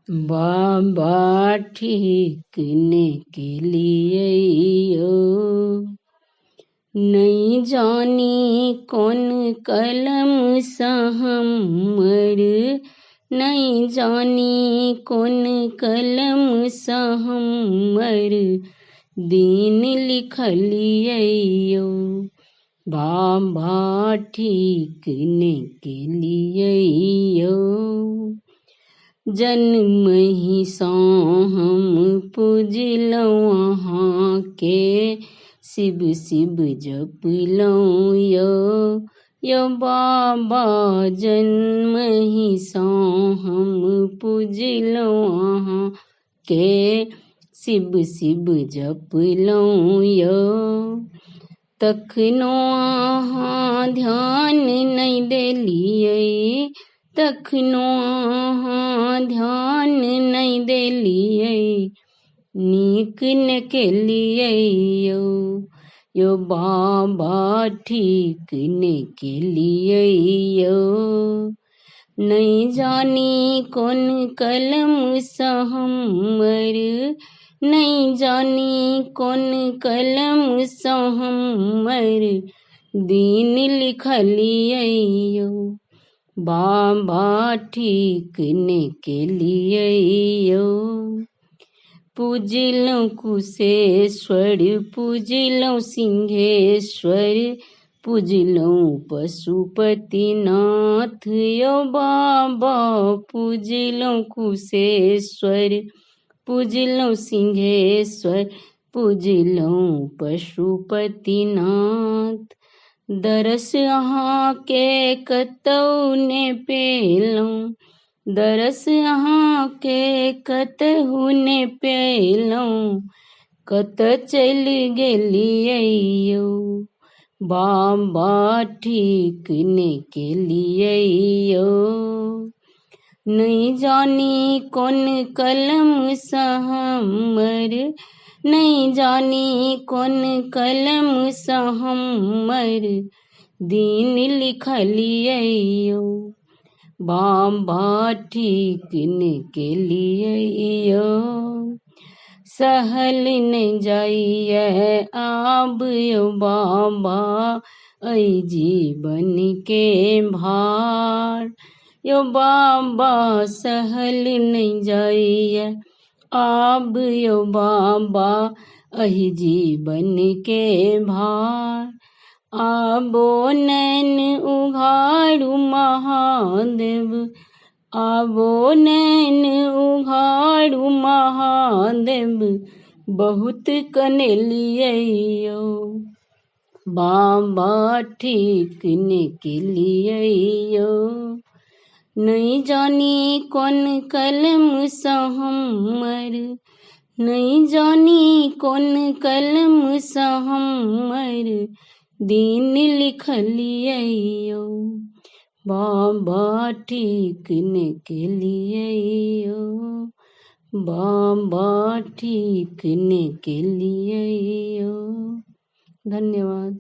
बाबा ठीकने के लिए यो नहीं जानी कौन कलम सा हमर, नहीं जानी कौन कलम सा हमर दीन लिखलियो। बाबा ठीकने के लिए यो जन्म ही सो हम पूजलौं अहाँ के, शिव शिव जपलौं यो बाबा। जन्म ही सो हम पूजलौं अहाँ के, शिव शिव जपलौं यो। तखनो अहाँ ध्यान नहीं देलियै, तखनो अहाँ ध्यान नहीं देलियै, नीक न केलियै यो बाबा ठीक न केलियै यो। नहीं जानी कौन कलम सा हमर, नहीं जानी कौन कलम सा हमर दीन लिखलियै यो। बाबा ठीक ने के लिए यो पूजलौं कुशेश्वर, पूजलौं सिंहेश्वर, पूजलौं पशुपतिनाथ यो बाबा। पूजलौं कुशेश्वर, पूजलौं सिंहेश्वर, पूजलौं पशुपतिनाथ। दरस अहाँ के कतौ ने पेलौं, दरस अहाँ के कतहु ने पेलौं, कत चल गेलियै यो। बाबा ठीक ने केलियै यो नहीं जानी कौन कलम सा हमर, नहीं जानी कौन कलम सा हमर दीन लिखलियै यो। बाबा ठीक ने केलियै यो सहल नहीं जाइए आब यो बाबा, ऐ जीवन के भार यो बाबा। सहल नहीं जाइए आब यो बाबा, अहि जीवन के भार। आबो नैन उघाड़ू महादेव, आबो नैन उघाड़ू महादेव, बहुत कनेलियै यो। बाबा ठीक ने केलियै यो नहीं जानी कौन कलम सा हमर, नहीं जानी कौन कलम सा हमर दीन लिखलियै यो। बाबा ठीक ने केलियै यो, बाबा ठीक ने केलियै यो। धन्यवाद।